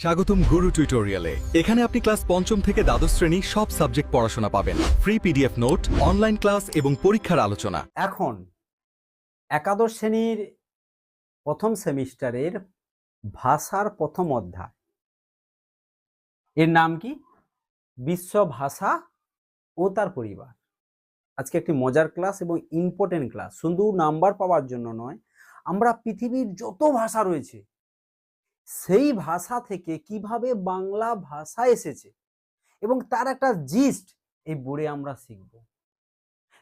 স্বাগতম গুরু টিউটোরিয়ালে। এখানে আপনি ক্লাস পঞ্চম থেকে দ্বাদশ শ্রেণী সব সাবজেক্ট পড়াশোনা পাবেন, free PDF note, online class এবং পরীক্ষার আলোচনা। এখন একাদশ শ্রেণীর প্রথম সেমিস্টারের ভাষার প্রথম অধ্যায়, এর নাম কি? বিশ্ব ভাষা ও তার পরিবার। আজকে একটি মজার ক্লাস এবং ইম্পর্টেন্ট ক্লাস। শুধু নাম্বার পাওয়ার জন্য নয়, আমরা পৃথিবীর যত ভাষা রয়েছে সেই ভাষা থেকে কিভাবে বাংলা ভাষা এসেছে এবং তার একটা জিস্ট এই বোর্ডে আমরা শিখব,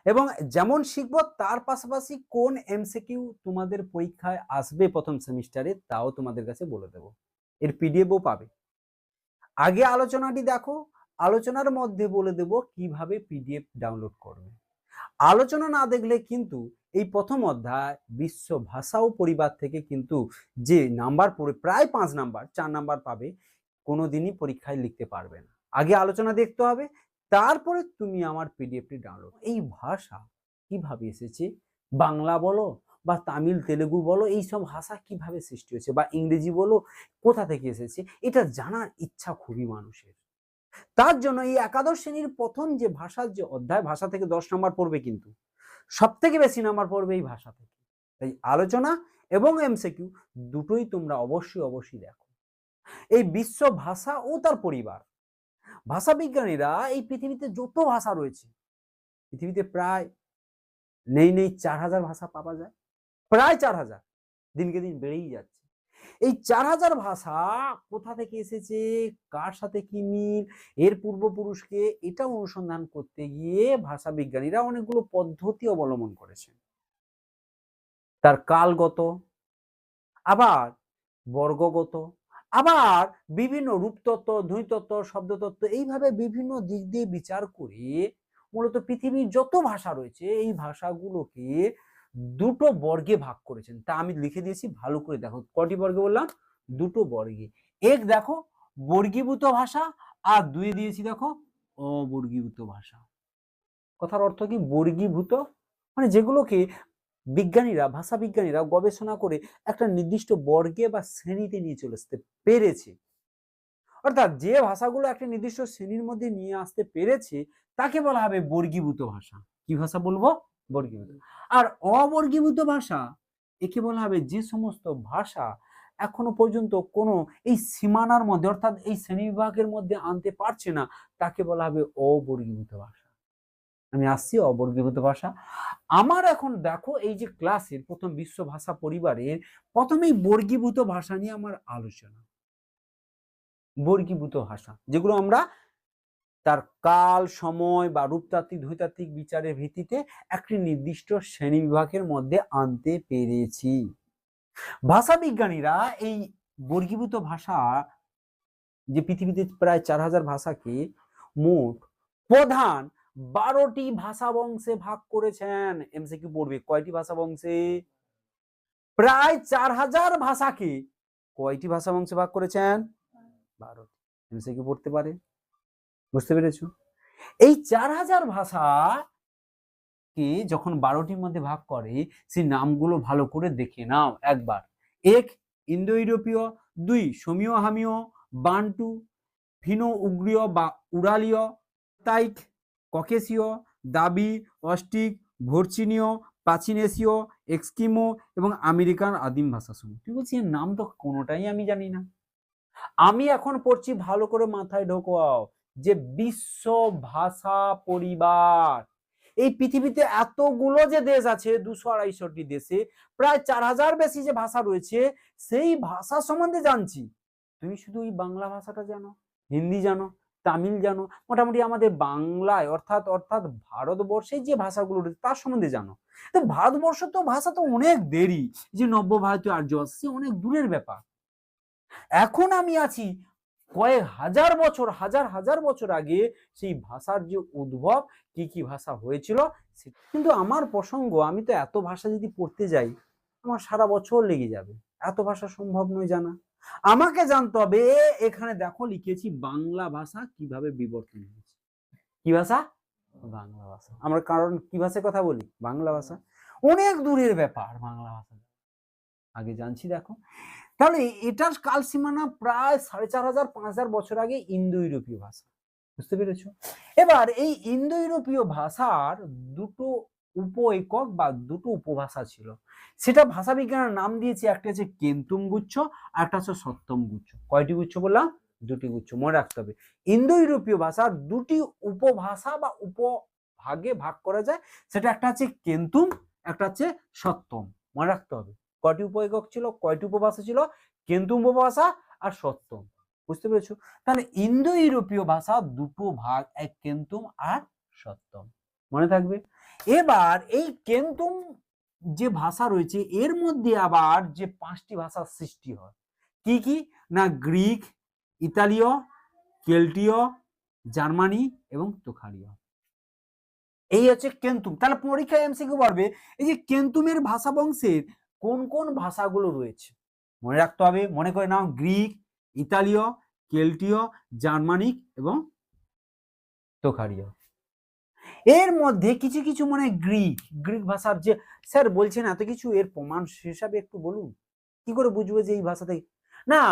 এবং যেমন শিখব তার পাশাপাশি কোন এমসিকিউ তোমাদের পরীক্ষায় আসবে প্রথম সেমিস্টারে তাও তোমাদের কাছে বলে দেব। এর পিডিএফও পাবে। আগে আলোচনাটি দেখো, আলোচনার মধ্যে বলে দেব কিভাবে পিডিএফ ডাউনলোড করবে। আলোচনা না দেখলে কিন্তু এই প্রথম অধ্যায় বিশ্ব ভাষা ও পরিবার থেকে কিন্তু যে নাম্বার পড়ে প্রায় 5 নাম্বার 4 নাম্বার পাবে, কোনোদিনই পরীক্ষায় লিখতে পারবে না। আগে আলোচনা দেখতে হবে, তারপরে তুমি আমার পিডিএফটি ডাউনলোড। এই ভাষা কিভাবে এসেছে, বাংলা বলো বা তামিল তেলেগু বলো, এই সব ভাষা কিভাবে সৃষ্টি হয়েছে, বা ইংরেজি বলো, কোথা থেকে এসেছে, এটা জানার ইচ্ছা খুবই মানুষের। তার জন্য এই একাদশ শ্রেণীর প্রথম যে ভাষার যে অধ্যায়, ভাষা থেকে 10 নাম্বার পড়বে, কিন্তু সব থেকে বেশি নাম্বার পড়বে এই ভাষা থেকে। তাই আলোচনা এবং এমসিকিউ দুটোই তোমরা অবশ্যই দেখো। এই বিশ্ব ভাষা ও তার পরিবার। ভাষা বিজ্ঞানীরা এই পৃথিবীতে যত ভাষা রয়েছে, পৃথিবীতে প্রায় নেই 4000 ভাষা পাওয়া যায়, প্রায় 4000, দিনকে দিন বেড়েই যাচ্ছে। এই 4000 ভাষা কোথা থেকে এসেছে, কার সাথে কি মিল, এর পূর্বপুরুষকে, এটা অনুসন্ধান করতে গিয়ে ভাষা বিজ্ঞানীরা অনেকগুলো পদ্ধতি অবলম্বন করেছে। তার কালগত, আবার বর্গগত, আবার বিভিন্ন রূপতত্ত্ব, ধ্বনিতত্ত্ব, শব্দতত্ত্ব, এইভাবে বিভিন্ন দিক দিয়ে বিচার করে মূলত পৃথিবীর যত ভাষা রয়েছে এই ভাষাগুলোকে দুটো বর্গে ভাগ করেছেন। তা আমি লিখে দিয়েছি, ভালো করে দেখো। কটি বর্গে বললাম? দুটো বর্গে। এক দেখো বর্গীভূত ভাষা, আর দুই দিয়েছি দেখো অবর্গীভূত ভাষা। কথার অর্থ কি? বর্গীভূত মানে যেগুলোকে বিজ্ঞানীরা, ভাষা বিজ্ঞানীরা গবেষণা করে একটা নির্দিষ্ট বর্গে বা শ্রেণীতে নিয়ে চলে আসতে পেরেছে। অর্থাৎ যে ভাষাগুলো একটা নির্দিষ্ট শ্রেণীর মধ্যে নিয়ে আসতে পেরেছে তাকে বলা হবে বর্গীভূত ভাষা। কি ভাষা বলবো? বর্গীভূত। আর অবর্গীভূত ভাষা, একে বলা হবে যে সমস্ত ভাষা এখনো পর্যন্ত কোনো এই সীমানার মধ্যে, অর্থাৎ এই শ্রেণীবিভাগের মধ্যে আনতে পারছে না, তাকে বলা হবে অবর্গীভূত ভাষা। আমি আসছি অবর্গীভূত ভাষা। আমার এখন দেখো এই যে ক্লাসের প্রথম বিশ্ব ভাষা পরিবারের প্রথমেই বর্গীভূত ভাষা নিয়ে আমার আলোচনা। বর্গীভূত ভাষা যেগুলো আমরা তার কাল, সময় বা রূপতাত্ত্বিক, ধ্বনিতাত্ত্বিক বিচারের ভিত্তিতে একটি নির্দিষ্ট শ্রেণী বিভাগের মধ্যে আনতে পেরেছি। ভাষা বিজ্ঞানীরা এই বর্গীভূত ভাষা, যে পৃথিবীতে প্রায় 4000 ভাষাকে মোট প্রধান 12টি ভাষা বংশে ভাগ করেছেন। এমসিকিউ পড়বে, কয়টি ভাষা বংশে? প্রায় 4000 ভাষাকে কয়টি ভাষা বংশে ভাগ করেছেন? 12টি। এমসিকিউ পড়তে পারে, বুঝতে পেরেছো? এই 4000 ভাষা কে যখন 12টির মধ্যে ভাগ করে, সেই নামগুলো ভালো করে দেখে নাও একবার। 1 ইন্দো ইউরোপীয়, 2 সমীয় হামীয়, বান্টু, ফিনো উগ্রীয় বা উরালীয়, তাইক, ককেশীয়, দাবি, অস্টিক, ভর্চিনীয়, প্রাচীন এশীয়, এক্সকিমো এবং আমেরিকান আদিম ভাষাসমূহ। ঠিক আছে, এর নাম তো কোনোটাই আমি জানি না। আমি এখন পড়ছি, ভালো করে মাথায় ঢোকাও, যে বিশ্ব ভাষা পরিবার। এই পৃথিবীতে এতগুলো যে দেশ আছে, 200-250টি দেশে প্রায় 4000 বেশি যে ভাষা রয়েছে, সেই ভাষা সম্বন্ধে জানছি। তুমি শুধু ওই বাংলা ভাষাটা জানো, হিন্দি জানো, তামিল জানো, মোটামুটি আমাদের বাংলায় অর্থাৎ ভারতবর্ষে যে ভাষাগুলো রয়েছে তার সম্বন্ধে জানো। তো ভারতবর্ষ তো ভাষা তো অনেক দেরি, যে নব্য ভারতীয় আর্য সে অনেক দূরের ব্যাপার। এখন আমি আছি কয়েক হাজার বছর, হাজার বছর আগে সেই ভাষার যে উদ্ভব, কি ভাষা হয়েছিল। কিন্তু আমার প্রসঙ্গ, আমি তো এত ভাষা যদি পড়তে যাই আমার সারা বছর লেগে যাবে, এত ভাষা সম্ভব নয় জানা। আমাকে জানতে হবে, এখানে দেখো লিখেছি বাংলা ভাষা কিভাবে বিবর্তন হয়েছে। কি ভাষা? বাংলা ভাষা। আমরা কারণ কি ভাষায় কথা বলি? বাংলা ভাষা। অনেক দূরের ব্যাপার বাংলা ভাষা, আগে জানছি। দেখো তাহলে এটার কাল সীমানা প্রায় 4500-5000 বছর আগে ইন্দো ইউরোপীয় ভাষা। বুঝতে পেরেছো? এবার এই ইন্দো ইউরোপীয় ভাষার দুটো উপ একক বা দুটো উপভাষা ছিল, সেটা ভাষা বিজ্ঞানের নাম দিয়েছে, একটা হচ্ছে কেন্তুম গুচ্ছ আর একটা হচ্ছে সপ্তম গুচ্ছ। কয়টি গুচ্ছ বললাম? দুটি গুচ্ছ, মনে রাখতে হবে। ইন্দো ইউরোপীয় ভাষার দুটি উপভাষা বা উপভাগে ভাগ করা যায়, সেটা একটা হচ্ছে কেন্তুম, একটা হচ্ছে সপ্তম। মনে রাখতে হবে কয়টি উপ একক ছিল, কয়টি উপভাষা ছিল? কেন্তুম উপভাষা আর সপ্তম। বুঝতে পেরেছো? তাহলে ইন্দো ইউরোপীয় ভাষা দুটো ভাগ, এক কেন্তুম আর সপ্তম, মনে থাকবে। এবার এই কেন্তুম যে ভাষা রয়েছে এর মধ্যে আবার যে 5টি ভাষার সৃষ্টি হয়, কি কি না? গ্রিক, ইতালীয়, কেল্টীয়, জার্মানি এবং তোখারীয়। এই হচ্ছে কেন্তুম। তাহলে পরীক্ষায় এমসিকিউ পারবে এই যে কেন্তুমের ভাষা বংশের কোন কোন ভাষাগুলো রয়েছে, মনে রাখতে হবে। মনে করে নাও, গ্রিক, ইতালীয়, কেল্টীয়, জার্মানিক এবং তোখারীয়। এর মধ্যে কিছু কিছু মানে গ্রিক ভাষার যে স্যার বলছেন এত কিছু, এর প্রমাণ হিসাবে একটু বলুন, কি করে বুঝবো যে এই ভাষা থেকে? না,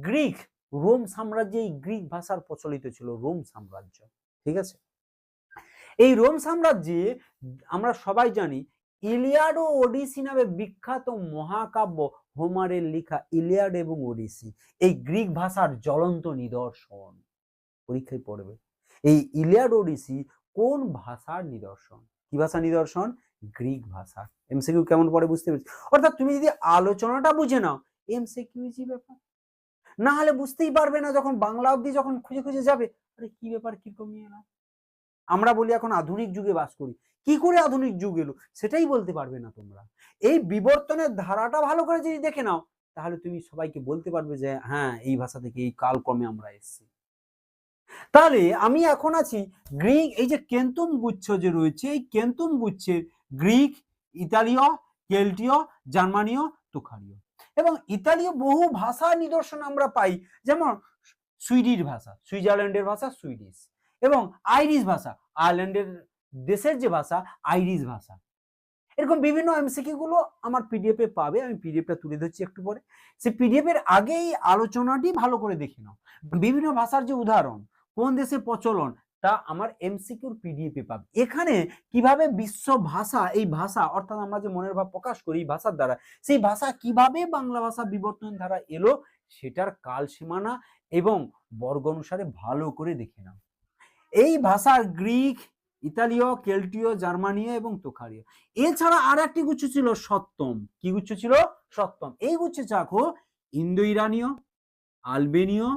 গ্রিক, রোম সাম্রাজ্যে এই গ্রিক ভাষার প্রচলিত ছিল, রোম সাম্রাজ্য। ঠিক আছে? এই রোম সাম্রাজ্যে আমরা সবাই জানি ইলিয়াড ও ওডিসি নামে বিখ্যাত মহাকাব্য হোমারের লেখা ইলিয়াড এবং ওডিসি এই গ্রিক ভাষার জ্বলন্ত নিদর্শন। পরীক্ষায় পড়বে এই ইলিয়াড ওডিসি কোন ভাষার নিদর্শন? কি ভাষার নিদর্শন? গ্রিক ভাষা। এমসিকিউ কেমন পড়ে বুঝতে পেরেছি? অর্থাৎ তুমি যদি আলোচনাটা বুঝে নাও, এমসিকিউ ইজি ব্যাপার। না হলে বুঝতেই পারবে না, যখন বাংলা অবধি যখন খুঁজে খুঁজে যাবে, আরে কি ব্যাপার, কিরকম এলাম। আমরা বলি এখন আধুনিক যুগে বাস করি, কি করে আধুনিক যুগ এলো সেটাই বলতে পারবে না তোমরা। এই বিবর্তনের ধারাটা ভালো করে যদি দেখে নাও, তাহলে তুমি সবাইকে বলতে পারবে যে হ্যাঁ, এই ভাষা থেকে এই কালক্রমে আমরা এসেছি। তাহলে আমি এখন আছি গ্রিক, এই যে কেন্তুম গুচ্ছ যে রয়েছে, এই কেন্তুম গুচ্ছের গ্রিক, ইতালীয়, কেল্টীয়, জার্মানীয়, তোখারীয় এবং ইতালীয় বহু ভাষার নিদর্শন আমরা পাই, যেমন সুইডিশ ভাষা, সুইজারল্যান্ডের ভাষা সুইডিশ, এবং আইরিশ ভাষা, আয়ারল্যান্ডের দেশের যে ভাষা আইরিশ ভাষা। এরকম বিভিন্ন এমসিকিউ গুলো আমার পিডিএফ এ পাবে, আমি পিডিএফটা তুলে ধরছি একটু পরে। সেই পিডিএফ এর আগে এই আলোচনাটি ভালো করে দেখে নাও। বিভিন্ন ভাষার যে উদাহরণ, কোন দেশে প্রচলন, তা আমার এমসিকিউর পিডিএফ এ পাবে। এখানে কিভাবে বিশ্ব ভাষা, এই ভাষা অর্থাৎ আমরা যে মনের ভাব প্রকাশ করি ভাষার দ্বারা, সেই ভাষা কিভাবে বাংলা ভাষা বিবর্তন দ্বারা এলো, সেটার কাল সীমানা এবং বর্গ অনুসারে ভালো করে দেখে নাও। এই ভাষার গ্রিক, ইতালীয়, কেল্টীয়, জার্মানীয় এবং তোখারীয়। এছাড়া আর একটি গুচ্ছ ছিল সপ্তম। কি গুচ্ছ ছিল? সপ্তম। এই গুচ্ছে দেখো ইন্দো ইরানীয়, আলবেনীয়,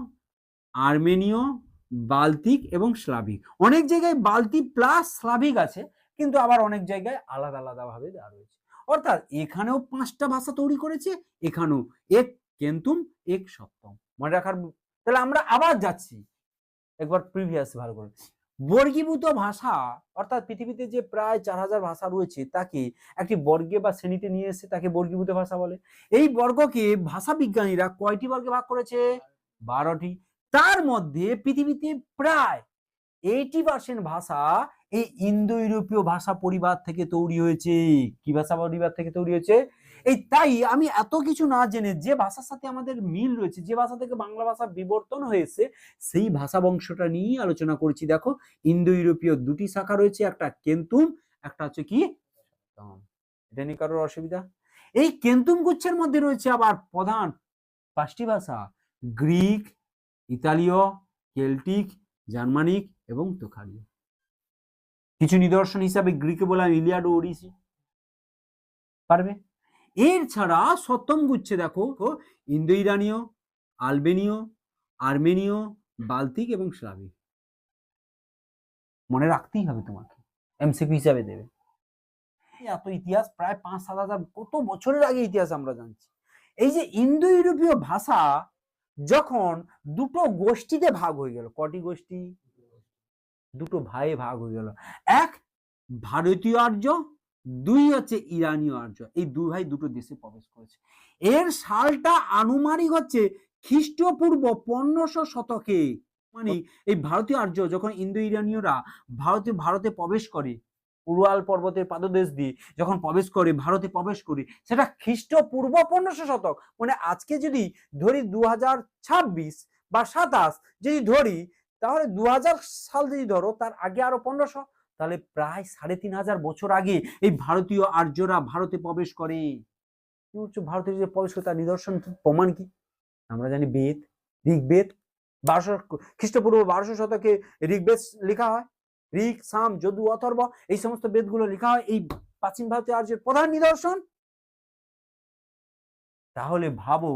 আর্মেনীয়, বাল্টিক এবং স্লাভিক। অনেক জায়গায় বাল্টিক প্লাস স্লাভিক আছে, কিন্তু আবার অনেক জায়গায় আলাদা আলাদা ভাবে দেওয়া রয়েছে। অর্থাৎ এখানেও 5টা ভাষা তৈরি করেছে, এখানেও এক কেন্তুম, এক সপ্তম। মনে রাখার। তাহলে আমরা আবার যাচ্ছি একবার প্রিভিয়াস ভালো করে। বর্গীভূত ভাষা অর্থাৎ পৃথিবীতে যে প্রায় 4000 ভাষা রয়েছে, তাকে একটি বর্গে বা শ্রেণীতে নিয়ে এসে তাকে বর্গীভূত ভাষা বলে। এই বর্গকে ভাষা বিজ্ঞানীরা কয়টি বর্গে ভাগ করেছে? 12টি। তার মধ্যে পৃথিবীতে প্রায় 80% ভাষা এই ইন্দো ইউরোপীয় ভাষা পরিবার থেকে তৈরি হয়েছে। কি ভাষা পরিবার থেকে তৈরি হয়েছে? এই তাই আমি এত কিছু না জেনে যে ভাষার সাথে আমাদের মিল রয়েছে, যে ভাষা থেকে বাংলা ভাষা বিবর্তন হয়েছে, সেই ভাষা বংশটা নিয়ে আলোচনা করেছি। দেখো ইন্দো ইউরোপীয় দুটি শাখা রয়েছে, একটা কেন্তুম, একটা হচ্ছে কি সপ্তম। এটা নিয়ে কারোর অসুবিধা? এই কেন্তুম গুচ্ছের মধ্যে রয়েছে আবার প্রধান 5টি ভাষা, গ্রিক, ইতালীয়, কেল্টিক, জার্মানিক এবং তোখারীয়। কিছু নিদর্শন হিসাবে গ্রিকে বললাম ইলিয়াড ও ওডিসি, পারবে। এর ছাড়া সপ্তম গুচ্ছে দেখো ইন্দো ইরানীয়, আলবেনীয়, আর্মেনীয়, বাল্টিক এবং স্লাভিক। মনে রাখতেই হবে তোমাকে, এমসিকিউ হিসাবে দেবে। এত ইতিহাস, প্রায় 5-7 হাজার, কত বছরের আগে ইতিহাস আমরা জানছি। এই যে ইন্দো ইউরোপীয় ভাষা যখন দুটো গোষ্ঠীতে ভাগ হয়ে গেল, কটি গোষ্ঠী? দুটো ভাইয়ে ভাগ হয়ে গেল। এক ভারতীয় আর্য, 2 হচ্ছে ইরানীয় আর্য। এই দুই ভাই দুটো দেশে প্রবেশ করেছে। এর সালটা আনুমানিক হচ্ছে খ্রিস্টপূর্ব 1500 শতকে। মানে এই ভারতীয় আর্য যখন ইন্দো ইরানীয়রা ভারতে প্রবেশ করে, উড়াল পর্বতের পাদদেশ দিয়ে যখন প্রবেশ করে, ভারতে প্রবেশ করে, সেটা খ্রিস্টপূর্ব 1500 শতক। মানে আজকে যদি ধরি 2026 বা 27 যদি ধরি, তাহলে 2000 সাল যদি ধরো, তার আগে আরো 1500, তাহলে প্রায় 3500 বছর আগে এই ভারতীয় আর্যরা ভারতে প্রবেশ করে। ভারতে যে প্রবেশ করে তার নিদর্শন প্রমাণ কি? আমরা জানি বেদ, ঋগ্বেদ 1200 খ্রিস্টপূর্ব 1200 শতকে ঋগ্বেদ লেখা হয়। ঋক, সাম, যদু, অথর্ব এই সমস্ত বেদগুলো লেখা হয়। এই প্রাচীন ভারতীয় আর্যের প্রধান নিদর্শন। তাহলে ভাবো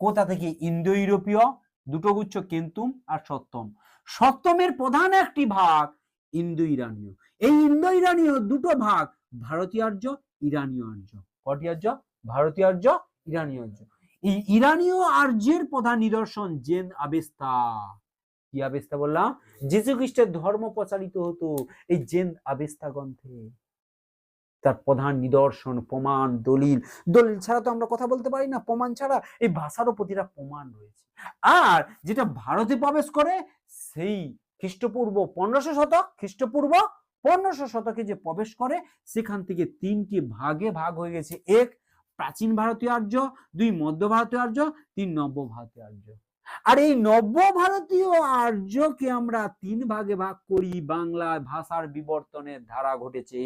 কোথা থেকে ইন্দো ইউরোপীয় দুটো গুচ্ছ, কেন্তুম আর সত্যম। সত্যমের প্রধান একটি ভাগ ইন্দো ইরানীয়। এই ইন্দো ইরানীয় দুটো ভাগ ভারতীয় আর্য, ইরানীয় আর্য। কটি আর্য? ভারতীয় আর্য, ইরানীয় আর্য। এই ইরানীয় আর্যের প্রধান নিদর্শন জেন আবেস্তা। কি আবেস্তা বললাম? যীশু খ্রিস্টের ধর্ম প্রচারিত হতো এই জেন আবেস্তা গ্রন্থে। তার প্রধান নিদর্শন, প্রমাণ, দলিল ছাড়া তো আমরা কথা বলতে পারি না। প্রমাণ ছাড়া এই ভাষারও প্রতিটা প্রমাণ রয়েছে। আর যেটা ভারতে প্রবেশ করে, সেই খ্রিস্টপূর্ব 1500 শতক, খ্রিস্টপূর্ব 1500 শতকে যে প্রবেশ করে, সেখান থেকে 3টি ভাগে ভাগ হয়ে গেছে। 1 প্রাচীন ভারতীয় আর্য, 2 মধ্য ভারতীয় আর্য, 3 নব্য ভারতীয় আর্য। আর এই নব্য ভারতীয় আর্যকে আমরা 3 ভাগে ভাগ করি। বাংলা ভাষার বিবর্তনের ধারা ঘটেছে।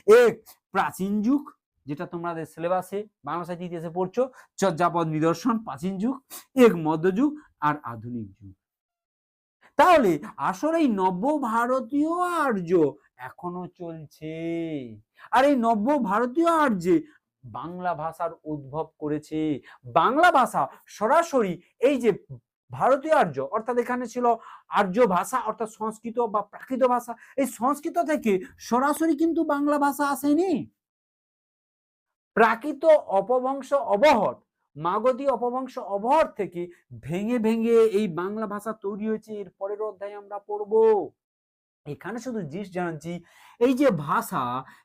1 প্রাচীন যুগ, যেটা তোমাদের সিলেবাসে বাংলা সাহিত্য ইতিহাসে পড়ছো, চর্যাপদ নিদর্শন, প্রাচীন যুগ। 1 মধ্যযুগ আর আধুনিক যুগ। তাহলে আসলে এই নব্য ভারতীয় আর্য এখনো চলছে। আর এই নব্য ভারতীয় আর্যে বাংলা ভাষার উদ্ভব করেছে। বাংলা ভাষা সরাসরি এই যে ভারতীয় আর্য, অর্থাৎ এখানে ছিল আর্য ভাষা, অর্থাৎ সংস্কৃত বা প্রাকৃত ভাষা। এই সংস্কৃত থেকে সরাসরি কিন্তু বাংলা ভাষা আসেনি। প্রাকৃত অপভ্রংশ অবহট, মাগধী অপভ্রংশ অবহট থেকে ভেঙে ভেঙে এই বাংলা ভাষা তৈরি হয়েছে। এর পরের অধ্যায়ে আমরা পড়ব। এখানে শুধু জিনিস জানাচ্ছি, এই যে ভাষা,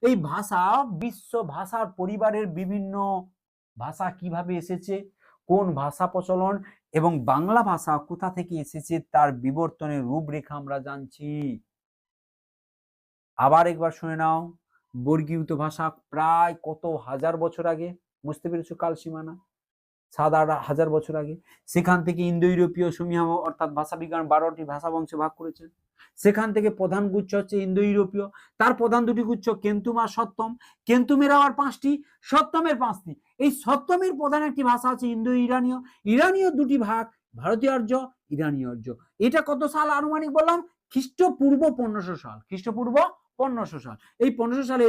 এই ভাষা বিশ্ব ভাষার পরিবারের বিভিন্ন ভাষা কিভাবে এসেছে, কোন ভাষা প্রচলন এবং বাংলা ভাষা কোথা থেকে এসেছে, তার বিবর্তনের রূপরেখা আমরা জানছি। আবার একবার শুনে নাও। বর্গীভূত ভাষা প্রায় কত হাজার বছর আগে, বুঝতে পেরেছো কাল সীমানা? 7-8 হাজার বছর আগে। সেখান থেকে ইন্দো ইউরোপীয় সমীহ অর্থাৎ ভাষা বিজ্ঞান 12টি ভাষা বংশে ভাগ করেছেন। সেখান থেকে প্রধান গুচ্ছ হচ্ছে ইন্দো ইউরোপীয়, তার প্রধান 2টি গুচ্ছ কেন্তুম আর সত্যম। কেন্তুমের আবার 5টি, সত্যমের 5টি। এই সত্যমের প্রধান একটি ভাষা আছে ইন্দো ইরানীয়। ইরানীয় 2টি ভাগ, ভারতীয় আর্য, ইরানীয় আর্য। এটা কত সাল আনুমানিক বললাম? খ্রিস্টপূর্ব 1500 সাল। খ্রিস্টপূর্ব 1500 সাল। এই 1500 সালে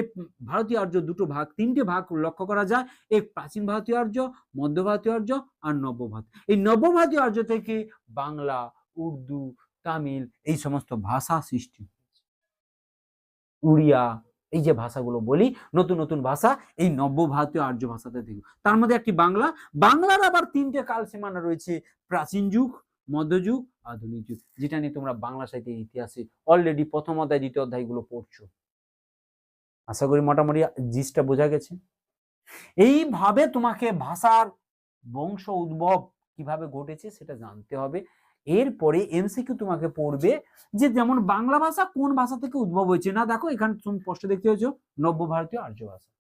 ভারতীয় আর্য 2টো ভাগ, 3টে ভাগ লক্ষ্য করা যায়। এক প্রাচীন ভারতীয় আর্য, মধ্য ভারতীয় আর্য আর নব্য ভারতীয়। এই নব্য ভারতীয় আর্য থেকে বাংলা, উর্দু, তামিল এই সমস্ত ভাষা সৃষ্টি। উড়িয়া, এই যে ভাষাগুলো বলি, নতুন নতুন ভাষা এই নব্য ভারতীয় আর্য ভাষাতে থেকে। তার মধ্যে একটি বাংলা। বাংলার আবার 3টে কাল সীমানা রয়েছে, প্রাচীন যুগ, মধ্যযুগ, আধুনিক যুগ, যেটা নিয়ে তোমরা বাংলা সাহিত্যের ইতিহাসে অলরেডি প্রথম অধ্যায়, দ্বিতীয় অধ্যায়গুলো পড়ছো। আশা করি মোটামুটি জিনিসটা বোঝা গেছে। এইভাবে তোমাকে ভাষার বংশ উদ্ভব কিভাবে ঘটেছে সেটা জানতে হবে। এরপরে এমসিকিউ তোমাকে পড়বে যে যেমন বাংলা ভাষা কোন ভাষা থেকে উদ্ভব হয়েছে। না দেখো এখানে তুমি স্পষ্ট দেখতে পাচ্ছ নব্য ভারতীয় আর্য ভাষা।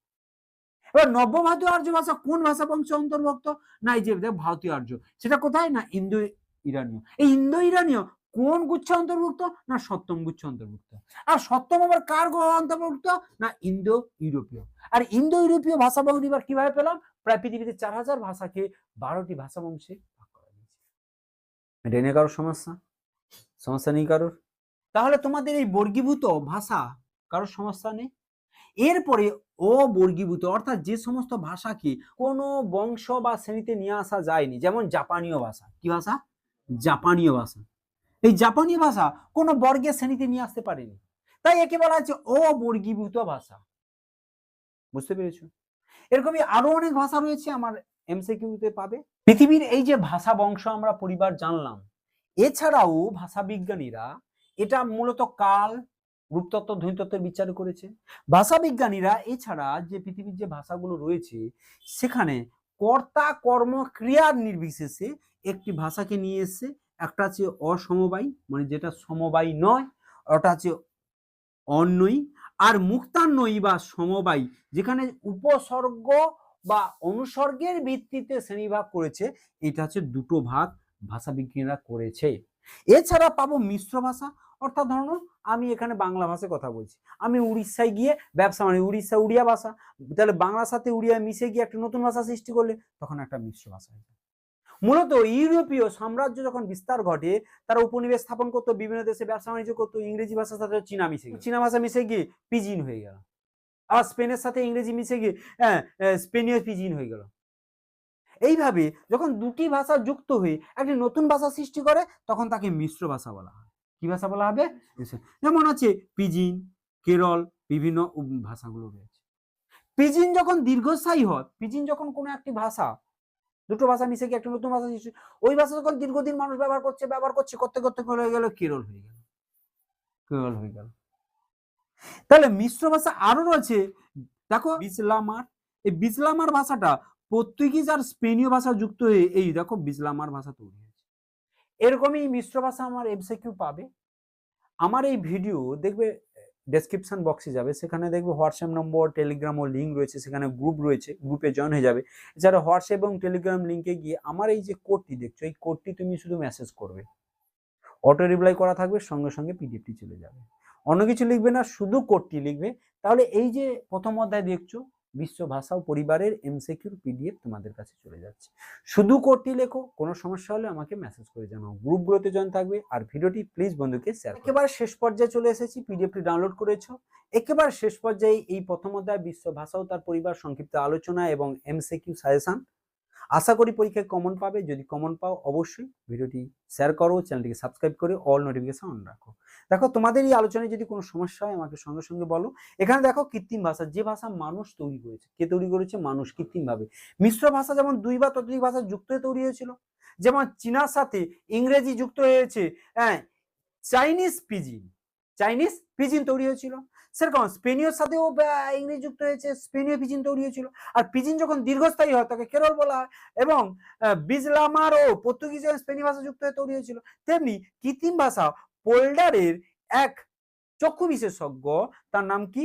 এবার নব্য ভারতীয় আর্য ভাষা কোন ভাষা বংশে অন্তর্ভুক্ত? না এই যে ভারতীয় আর্য, সেটা কোথায়? না ইন্দো ইরানীয়। এই ইন্দো ইরানীয় কোন গুচ্ছে অন্তর্ভুক্ত? না সপ্তম গুচ্ছে অন্তর্ভুক্ত। আর সপ্তম আবার কার অন্তর্ভুক্ত? না ইন্দো ইউরোপীয়। আর ইন্দো ইউরোপীয় ভাষা বংশ এবার কিভাবে পেলাম? প্রায় পৃথিবীতে 4000 ভাষাকে 12টি ভাষা বংশে ভাগ করা হয়েছে। এটা নিয়ে কারোর সমস্যা নেই কারোর? তাহলে তোমাদের এই বর্গীভূত ভাষা কারোর সমস্যা নেই। এরপরে অবর্গীভূত, অর্থাৎ যে সমস্ত ভাষাকে কোনো বংশ বা শ্রেণীতে নিয়ে আসা যায়নি, যেমন জাপানীয় ভাষা। কি ভাষা? জাপানীয় ভাষা। এই জাপানীয় ভাষা কোনো বর্গের শ্রেণীতে নিয়ে আসতে পারেনি, তাই একে বলা হচ্ছে অবর্গীভূত ভাষা। বুঝতে পেরেছো? এরকমই আরো অনেক ভাষা রয়েছে, আমার এমসিকিউতে পাবে। পৃথিবীর এই যে ভাষা বংশ আমরা পরিবার জানলাম, এছাড়াও ভাষা বিজ্ঞানীরা এটা মূলত কাল, রূপতত্ত্ব, ধ্বনিতত্ত্বের বিচার করেছে। ভাষা বিজ্ঞানীরা এছাড়া যে পৃথিবীর যে ভাষাগুলো রয়েছে, সেখানে কর্তা কর্ম ক্রিয়ার নির্বিশেষে একটি ভাষাকে নিয়ে এসছে। একটা আছে অসমবায়ী, মানে যেটা সমবায়ী নয়, ওটা আছে অন্যই, আর মুক্তান্বয়ী বা সমবায়ী, যেখানে উপসর্গ বা অনুসর্গের ভিত্তিতে শ্রেণীভাগ করেছে, এটা হচ্ছে দুটো ভাগ ভাষাবিজ্ঞানীরা করেছে। এছাড়া পাবো মিশ্র ভাষা, অর্থাৎ ধরুন আমি এখানে বাংলা ভাষায় কথা বলছি, আমি উড়িষ্যায় গিয়ে ব্যবসা মানে উড়িষ্যা উড়িয়া ভাষা, তাহলে বাংলার সাথে উড়িয়া মিশে গিয়ে একটা নতুন ভাষা সৃষ্টি করলে তখন একটা মিশ্র ভাষা হয়ে যায়। মূলত ইউরোপীয় সাম্রাজ্য যখন বিস্তার ঘটে, তারা উপনিবেশ স্থাপন করতো, বিভিন্ন দেশে ব্যবসা বাণিজ্য করতো, ইংরেজি ভাষার সাথে চীনা মিশে গেল, চীনা ভাষা মিশে গিয়ে পিজিন হয়ে গেল, আর স্পেনের সাথে ইংরেজি মিশে গিয়ে স্পেনীয় পিজিন হয়ে গেল। এইভাবে যখন দুটি ভাষা যুক্ত হয়ে একটি নতুন ভাষা সৃষ্টি করে, তখন তাকে মিশ্র ভাষা বলা হয়। কি ভাষা বলা হবে? যেমন আছে পিজিন, কেরল, বিভিন্ন ভাষাগুলো রয়েছে। পিজিন যখন দীর্ঘস্থায়ী হয়, পিজিন যখন কোনো একটি ভাষা, দুটো ভাষা মিশে গিয়ে একটা নতুন ভাষা সৃষ্টি, ওই ভাষা যখন দীর্ঘদিন মানুষ ব্যবহার করছে করতে করতে হয়ে গেল কেরল হয়ে গেল, কেরল হয়ে গেল। তাহলে মিশ্র ভাষা আরো রয়েছে, দেখো বিসলামার, এই বিসলামার ভাষাটা পর্তুগিজ আর স্পেনীয় ভাষা যুক্ত হয়ে এই দেখো বিসলামার ভাষা তৈরি হয়েছে। এরকমই মিশ্র ভাষা আমার এমসিকিউ পাবে। আমার এই ভিডিও দেখবে ডেসক্রিপশন বক্সে যাবে, সেখানে দেখবে হোয়াটসঅ্যাপ নম্বর, টেলিগ্রাম ও লিঙ্ক রয়েছে, সেখানে গ্রুপ রয়েছে, গ্রুপে জয়েন হয়ে যাবে। এছাড়া হোয়াটসঅ্যাপ এবং টেলিগ্রাম লিঙ্কে গিয়ে আমার এই যে কোডটি দেখছো, এই কোডটি তুমি শুধু মেসেজ করবে, অটো রিপ্লাই করা থাকবে, সঙ্গে সঙ্গে পিডিএফটি চলে যাবে। অন্য কিছু লিখবে না, শুধু কোডটি লিখবে। তাহলে এই যে প্রথম অধ্যায় দেখছো বিশ্ব ভাষা ও পরিবারের এমসিকিউর পিডিএফ তোমাদের কাছে চলে যাচ্ছে। শুধু কোডটি লেখো, কোনো সমস্যা হলে আমাকে মেসেজ করে জানাও, গ্রুপগুলোতে জয়েন থাকবে। আর ভিডিওটি প্লিজ বন্ধুকে শেয়ার। একেবারে শেষ পর্যায়ে চলে এসেছি, পিডিএফটি ডাউনলোড করেছো। একেবারে শেষ পর্যায়ে এই প্রথম অধ্যায় বিশ্ব ভাষা ও তার পরিবার সংক্ষিপ্ত আলোচনা এবং এমসিকিউ সাজেশন। আশা করি পরীক্ষায় কমন পাবে। যদি কমন পাও অবশ্যই ভিডিওটি শেয়ার করো, চ্যানেলটিকে সাবস্ক্রাইব করে অল নোটিফিকেশন অন রাখো। দেখো তোমাদের এই আলোচনায় যদি কোনো সমস্যা হয় আমাকে সঙ্গে সঙ্গে বলো। এখানে দেখো কৃত্রিম ভাষা, যে ভাষা মানুষ তৈরি করেছে, কে তৈরি করেছে? মানুষ, কৃত্রিম ভাবে। মিশ্র ভাষা যেমন দুই বা ততোধিক ভাষা যুক্ত হয়ে তৈরি হয়েছিল, যেমন চীনার সাথে ইংরেজি যুক্ত হয়েছে, হ্যাঁ, চাইনিজ পিজিন, চাইনিজ পিজিন তৈরি হয়েছিল। সেরকম স্পেনীয়র সাথেও ইংরেজি যুক্ত হয়েছে, স্পেনীয় পিজিন তৈরি হয়েছিল। আর পিজিন যখন দীর্ঘস্থায়ী হয় তাকে কেরল বলা হয়। এবং বিজলামার ও পর্তুগিজ এবং স্পেনীয় ভাষা যুক্ত হয়ে তৈরি হয়েছিল। তেমনি কৃত্রিম ভাষা পোল্ডারের এক চক্ষু বিশেষজ্ঞ, তার নাম কি?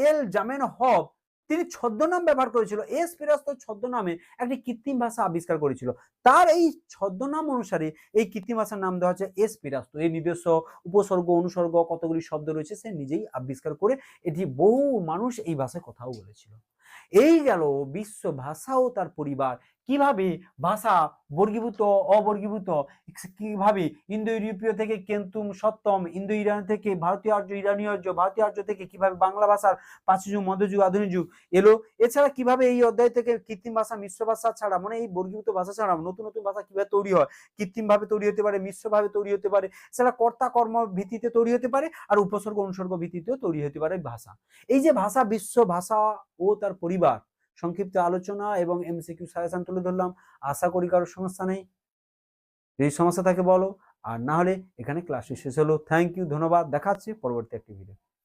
এল জামেনহফ, তিনি ছদ্মনাম ব্যবহার করেছিল, এস পিরাস্ত ছদ্মনামে একটি কৃত্রিম ভাষা আবিষ্কার করেছিল। তার এই ছদ্মনাম অনুসারে এই কৃত্রিম ভাষার নাম দেওয়া হচ্ছে এস পিরাস্ত। এই নিজস্ব উপসর্গ অনুসর্গ কতগুলি শব্দ রয়েছে সে নিজেই আবিষ্কার করে, এটি বহু মানুষ এই ভাষায় কথাও বলেছিল। এই গেল বিশ্ব ভাষা ও তার পরিবার। কিভাবে ভাষা বর্গীভূত, অবর্গীভূত, কিভাবে ইন্দো ইউরোপীয় থেকে কেন্তুম সপ্তম, ইন্দো ইরান থেকে ভারতীয় আর্য, ইরানীয় আর্য, ভারতীয় আর্য থেকে কিভাবে বাংলা ভাষার প্রাচ্যযুগ, মধ্যযুগ, আধুনিক যুগ এলো। এছাড়া কিভাবে এই অধ্যায় থেকে কৃত্রিম ভাষা, মিশ্র ভাষা ছাড়া, মানে এই বর্গীভূত ভাষা ছাড়া নতুন নতুন ভাষা কিভাবে তৈরি হয়, কৃত্রিম ভাবে তৈরি হতে পারে, মিশ্র ভাবে তৈরি হতে পারে, সেটা কর্তা কর্ম ভিত্তিতে তৈরি হতে পারে, আর উপসর্গ অনুসর্গ ভিত্তিতেও তৈরি হতে পারে ভাষা। এই যে ভাষা, বিশ্ব ভাষা ও তার পরিবার সংক্ষিপ্ত আলোচনা এবং এমসিকিউ সাজেশন তুলে ধরলাম। আশা করি কারোর সমস্যা নেই। যদি সমস্যা থাকে বলো, আর না হলে এখানে ক্লাসটি শেষ হলো। থ্যাংক ইউ, ধন্যবাদ। দেখা হচ্ছে পরবর্তী একটি ভিডিও।